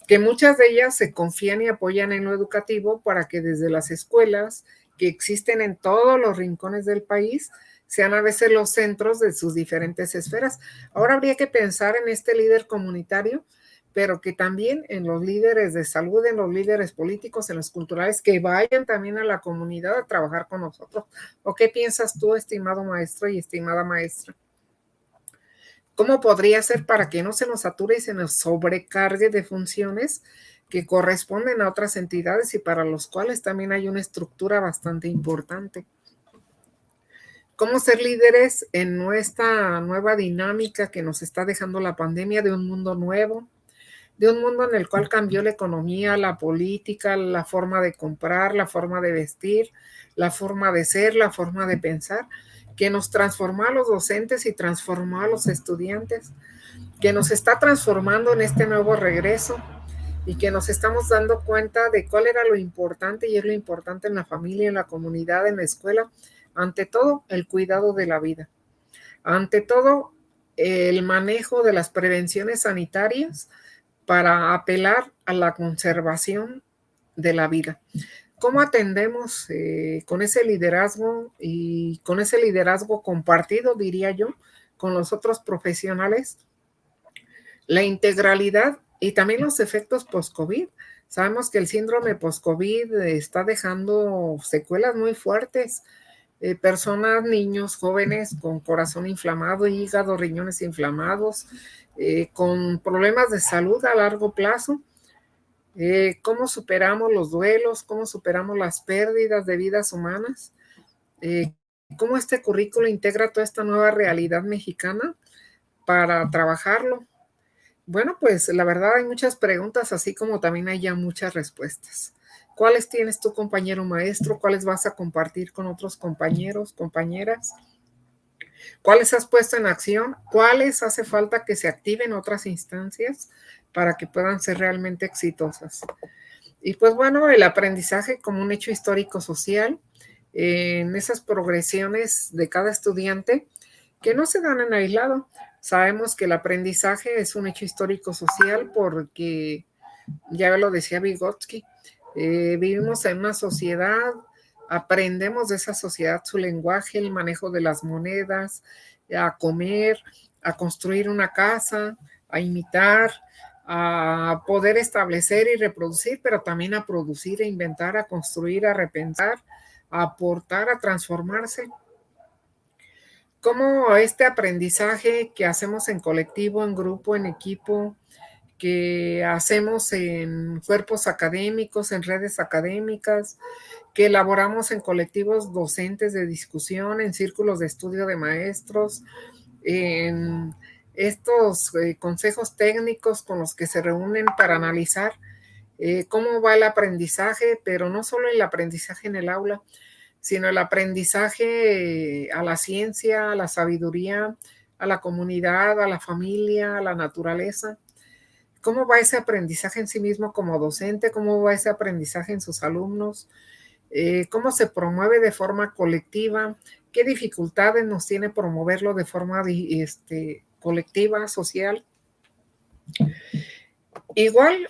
que muchas de ellas se confían y apoyan en lo educativo para que desde las escuelas que existen en todos los rincones del país sean a veces los centros de sus diferentes esferas. Ahora habría que pensar en este líder comunitario, pero que también en los líderes de salud, en los líderes políticos, en los culturales, que vayan también a la comunidad a trabajar con nosotros. ¿O qué piensas tú, estimado maestro y estimada maestra? ¿Cómo podría ser para que no se nos sature y se nos sobrecargue de funciones que corresponden a otras entidades y para los cuales también hay una estructura bastante importante? ¿Cómo ser líderes en nuestra nueva dinámica que nos está dejando la pandemia, de un mundo nuevo, de un mundo en el cual cambió la economía, la política, la forma de comprar, la forma de vestir, la forma de ser, la forma de pensar, que nos transformó a los docentes y transformó a los estudiantes, que nos está transformando en este nuevo regreso y que nos estamos dando cuenta de cuál era lo importante, y es lo importante en la familia, en la comunidad, en la escuela? Ante todo, el cuidado de la vida. Ante todo, el manejo de las prevenciones sanitarias para apelar a la conservación de la vida. ¿Cómo atendemos con ese liderazgo y con ese liderazgo compartido, diría yo, con los otros profesionales, la integralidad y también los efectos post-COVID? Sabemos que el síndrome post-COVID está dejando secuelas muy fuertes. Personas, niños, jóvenes con corazón inflamado, hígado, riñones inflamados, con problemas de salud a largo plazo. ¿Cómo superamos los duelos? ¿Cómo superamos las pérdidas de vidas humanas? ¿Cómo este currículo integra toda esta nueva realidad mexicana para trabajarlo? Bueno, pues la verdad hay muchas preguntas, así como también hay ya muchas respuestas. ¿Cuáles tienes tú, compañero maestro? ¿Cuáles vas a compartir con otros compañeros, compañeras? ¿Cuáles has puesto en acción? ¿Cuáles hace falta que se activen otras instancias para que puedan ser realmente exitosas? Y pues bueno, el aprendizaje como un hecho histórico social, en esas progresiones de cada estudiante que no se dan en aislado. Sabemos que el aprendizaje es un hecho histórico social porque, ya lo decía Vygotsky, vivimos en una sociedad, aprendemos de esa sociedad su lenguaje, el manejo de las monedas, a comer, a construir una casa, a imitar, a poder establecer y reproducir, pero también a producir, a inventar, a construir, a repensar, a aportar, a transformarse. Cómo este aprendizaje que hacemos en colectivo, en grupo, en equipo, que hacemos en cuerpos académicos, en redes académicas, que elaboramos en colectivos docentes de discusión, en círculos de estudio de maestros, en estos consejos técnicos con los que se reúnen para analizar cómo va el aprendizaje, pero no solo el aprendizaje en el aula, sino el aprendizaje a la ciencia, a la sabiduría, a la comunidad, a la familia, a la naturaleza. ¿Cómo va ese aprendizaje en sí mismo como docente? ¿Cómo va ese aprendizaje en sus alumnos? ¿Cómo se promueve de forma colectiva? ¿Qué dificultades nos tiene promoverlo de forma colectiva, social? Igual,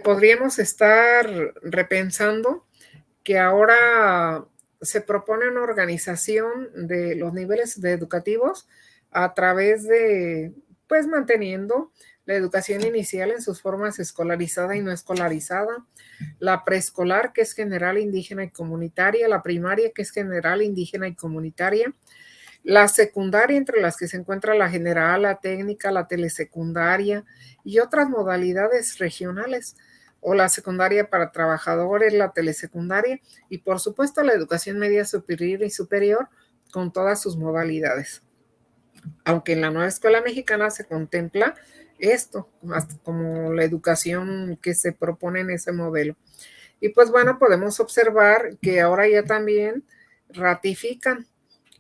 podríamos estar repensando que ahora se propone una organización de los niveles educativos a través de, pues, manteniendo la educación inicial en sus formas escolarizada y no escolarizada, la preescolar, que es general, indígena y comunitaria, la primaria, que es general, indígena y comunitaria, la secundaria, entre las que se encuentra la general, la técnica, la telesecundaria y otras modalidades regionales, o la secundaria para trabajadores, la telesecundaria y por supuesto la educación media superior y superior con todas sus modalidades. Aunque en la nueva escuela mexicana se contempla esto como la educación que se propone en ese modelo. Y pues bueno, podemos observar que ahora ya también ratifican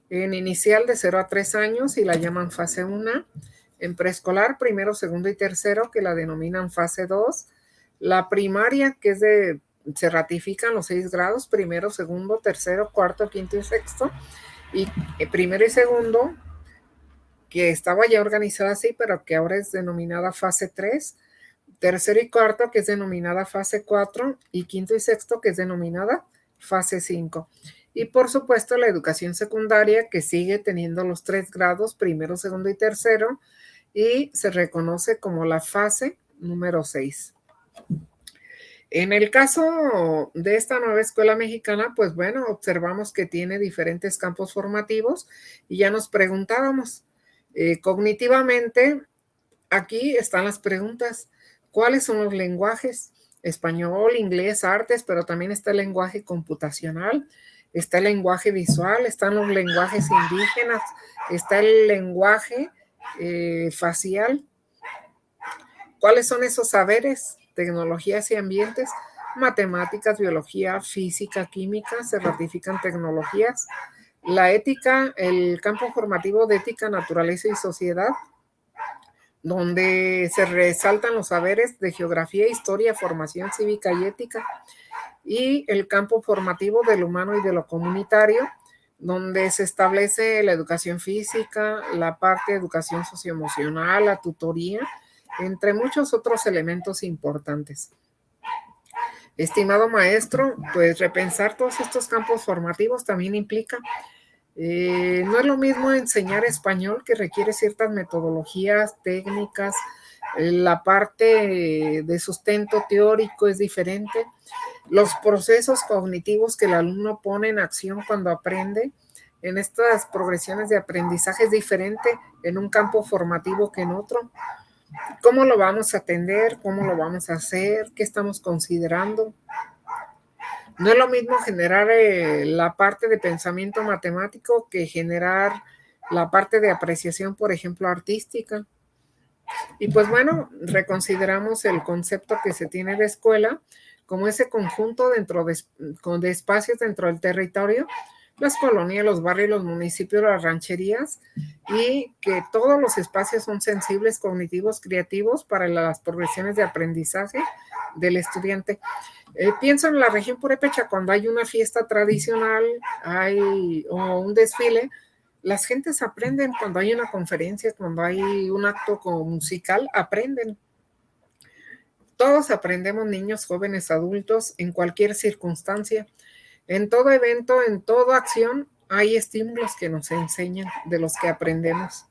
en inicial de 0 a 3 años y la llaman fase 1, en preescolar, primero, segundo y tercero, que la denominan fase 2, la primaria, que es se ratifican los 6 grados, primero, segundo, tercero, cuarto, quinto y sexto, y primero y segundo, que estaba ya organizada así, pero que ahora es denominada fase 3, tercero y cuarto, que es denominada fase 4, y quinto y sexto, que es denominada fase 5. Y por supuesto la educación secundaria, que sigue teniendo los 3 grados, primero, segundo y tercero, y se reconoce como la fase número 6. En el caso de esta nueva escuela mexicana, pues bueno, observamos que tiene diferentes campos formativos y ya nos preguntábamos, cognitivamente, aquí están las preguntas. ¿Cuáles son los lenguajes? Español, inglés, artes, pero también está el lenguaje computacional, está el lenguaje visual, están los lenguajes indígenas, está el lenguaje facial. ¿Cuáles son esos saberes? Tecnologías y ambientes, matemáticas, biología, física, química, se ratifican tecnologías. La ética, el campo formativo de ética, naturaleza y sociedad, donde se resaltan los saberes de geografía, historia, formación cívica y ética, y el campo formativo del humano y de lo comunitario, donde se establece la educación física, la parte de educación socioemocional, la tutoría, entre muchos otros elementos importantes. Estimado maestro, pues repensar todos estos campos formativos también implica no es lo mismo enseñar español, que requiere ciertas metodologías, técnicas, La parte de sustento teórico es diferente. Los procesos cognitivos que el alumno pone en acción cuando aprende en estas progresiones de aprendizaje es diferente en un campo formativo que en otro. ¿Cómo lo vamos a atender? ¿Cómo lo vamos a hacer? ¿Qué estamos considerando? No es lo mismo generar la parte de pensamiento matemático que generar la parte de apreciación, por ejemplo, artística. Y pues bueno, reconsideramos el concepto que se tiene de escuela como ese conjunto de espacios dentro del territorio, las colonias, los barrios, los municipios, las rancherías, y que todos los espacios son sensibles, cognitivos, creativos para las progresiones de aprendizaje del estudiante. Pienso en la región purépecha, cuando hay una fiesta tradicional o un desfile, las gentes aprenden. Cuando hay una conferencia, cuando hay un acto como musical, aprenden. Todos aprendemos, niños, jóvenes, adultos, en cualquier circunstancia. En todo evento, en toda acción, hay estímulos que nos enseñan, de los que aprendemos.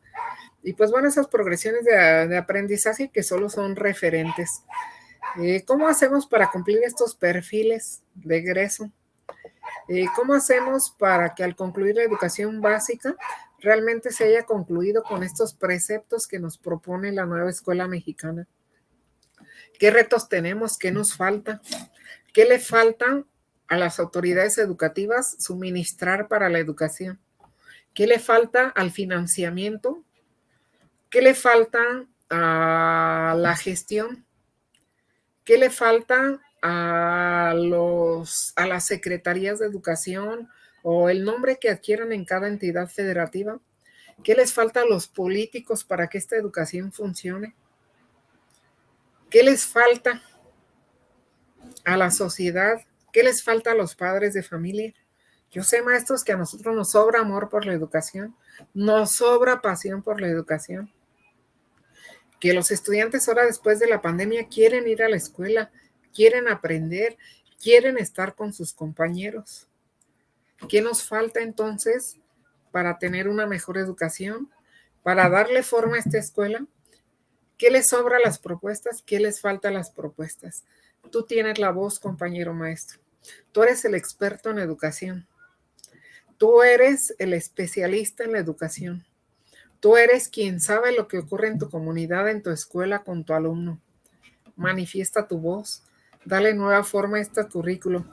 Y pues bueno, esas progresiones de aprendizaje que solo son referentes. ¿Cómo hacemos para cumplir estos perfiles de egreso? ¿Cómo hacemos para que al concluir la educación básica realmente se haya concluido con estos preceptos que nos propone la nueva escuela mexicana? ¿Qué retos tenemos? ¿Qué nos falta? ¿Qué le falta a las autoridades educativas suministrar para la educación? ¿Qué le falta al financiamiento? ¿Qué le falta a la gestión? ¿Qué le falta a las secretarías de educación o el nombre que adquieran en cada entidad federativa? ¿Qué les falta a los políticos para que esta educación funcione? ¿Qué les falta a la sociedad? ¿Qué les falta a los padres de familia? Yo sé, maestros, que a nosotros nos sobra amor por la educación, nos sobra pasión por la educación, que los estudiantes ahora, después de la pandemia, quieren ir a la escuela, quieren aprender, quieren estar con sus compañeros. ¿Qué nos falta entonces para tener una mejor educación, para darle forma a esta escuela? ¿Qué les sobra a las propuestas? ¿Qué les falta a las propuestas? Tú tienes la voz, compañero maestro. Tú eres el experto en educación. Tú eres el especialista en la educación. Tú eres quien sabe lo que ocurre en tu comunidad, en tu escuela, con tu alumno. Manifiesta tu voz. Dale nueva forma a este currículo.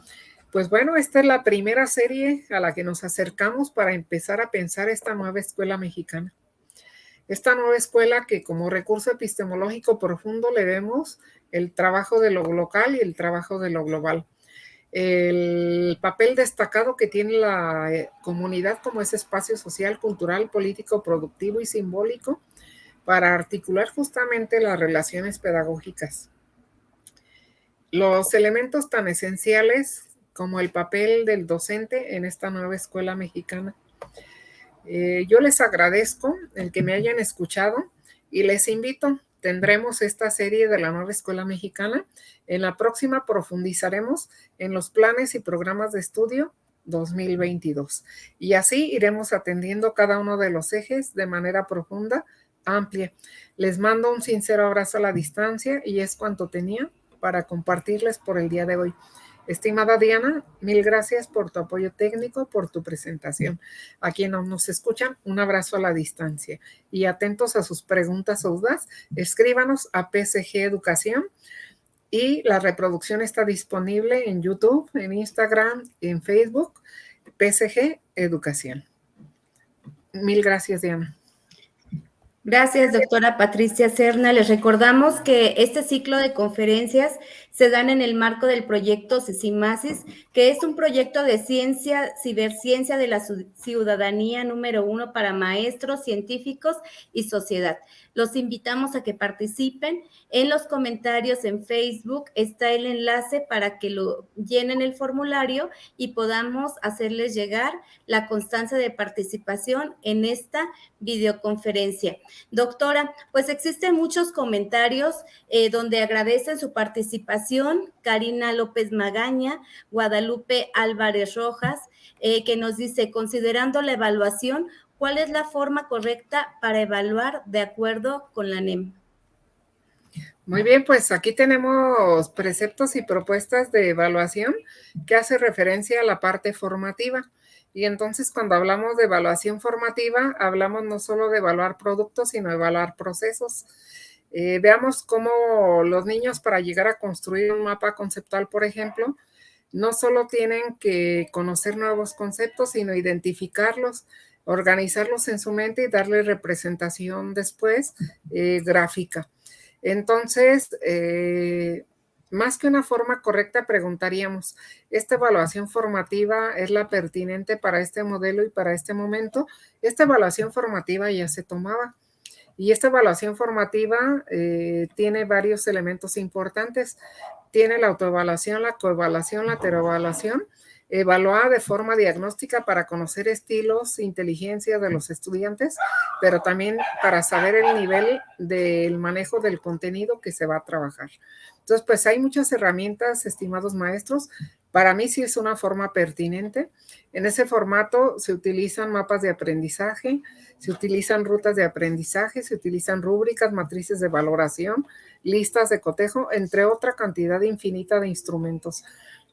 Pues bueno, esta es la primera serie a la que nos acercamos para empezar a pensar esta nueva escuela mexicana. Esta nueva escuela que como recurso epistemológico profundo le vemos el trabajo de lo local y el trabajo de lo global. El papel destacado que tiene la comunidad como ese espacio social, cultural, político, productivo y simbólico para articular justamente las relaciones pedagógicas. Los elementos tan esenciales como el papel del docente en esta nueva escuela mexicana. Yo les agradezco el que me hayan escuchado y les invito. Tendremos esta serie de la nueva escuela mexicana. En la próxima profundizaremos en los planes y programas de estudio 2022. Y así iremos atendiendo cada uno de los ejes de manera profunda, amplia. Les mando un sincero abrazo a la distancia y es cuanto tenía para compartirles por el día de hoy. Estimada Diana, mil gracias por tu apoyo técnico, por tu presentación. A quienes nos escuchan, un abrazo a la distancia. Y atentos a sus preguntas o dudas, escríbanos a PSG Educación. Y la reproducción está disponible en YouTube, en Instagram, en Facebook, PSG Educación. Mil gracias, Diana. Gracias, doctora Patricia Serna. Les recordamos que este ciclo de conferencias se dan en el marco del proyecto CICIMASIS, que es un proyecto de ciencia, ciberciencia de la ciudadanía número 1 para maestros, científicos y sociedad. Los invitamos a que participen. En los comentarios en Facebook está el enlace para que lo llenen el formulario y podamos hacerles llegar la constancia de participación en esta videoconferencia. Doctora, pues existen muchos comentarios donde agradecen su participación. Karina López Magaña, Guadalupe Álvarez Rojas, que nos dice, considerando la evaluación, ¿cuál es la forma correcta para evaluar de acuerdo con la NEM? Muy bien, pues aquí tenemos preceptos y propuestas de evaluación que hace referencia a la parte formativa. Y entonces cuando hablamos de evaluación formativa, hablamos no solo de evaluar productos, sino evaluar procesos. Veamos cómo los niños para llegar a construir un mapa conceptual, por ejemplo, no solo tienen que conocer nuevos conceptos, sino identificarlos, organizarlos en su mente y darle representación después gráfica. Entonces, más que una forma correcta, preguntaríamos, ¿esta evaluación formativa es la pertinente para este modelo y para este momento? Esta evaluación formativa ya se tomaba. Y esta evaluación formativa tiene varios elementos importantes. Tiene la autoevaluación, la coevaluación, la heteroevaluación, evaluada de forma diagnóstica para conocer estilos, inteligencia de los estudiantes, pero también para saber el nivel del manejo del contenido que se va a trabajar. Entonces, pues hay muchas herramientas, estimados maestros. Para mí sí es una forma pertinente. En ese formato se utilizan mapas de aprendizaje, se utilizan rutas de aprendizaje, se utilizan rúbricas, matrices de valoración, listas de cotejo, entre otra cantidad infinita de instrumentos.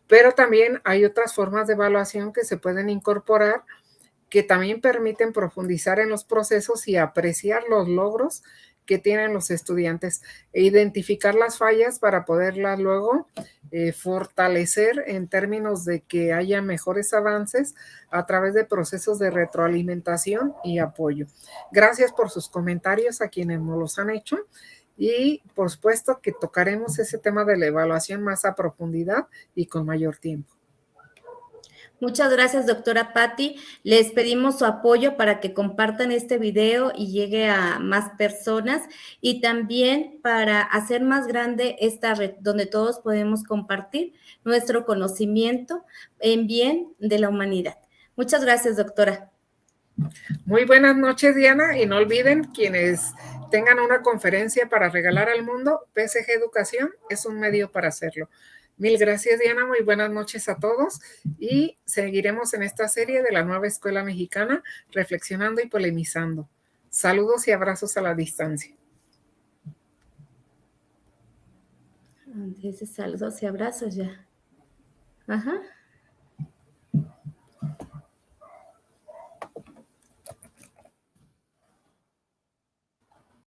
Pero también hay otras formas de evaluación que se pueden incorporar que también permiten profundizar en los procesos y apreciar los logros que tienen los estudiantes e identificar las fallas para poderlas luego fortalecer en términos de que haya mejores avances a través de procesos de retroalimentación y apoyo. Gracias por sus comentarios a quienes nos los han hecho y por supuesto que tocaremos ese tema de la evaluación más a profundidad y con mayor tiempo. Muchas gracias, doctora Patti. Les pedimos su apoyo para que compartan este video y llegue a más personas y también para hacer más grande esta red donde todos podemos compartir nuestro conocimiento en bien de la humanidad. Muchas gracias, doctora. Muy buenas noches, Diana, y no olviden quienes tengan una conferencia para regalar al mundo, PSG Educación es un medio para hacerlo. Mil gracias, Diana, muy buenas noches a todos y seguiremos en esta serie de la nueva escuela mexicana, reflexionando y polemizando. Saludos y abrazos a la distancia. Dice saludos y abrazos ya. Ajá.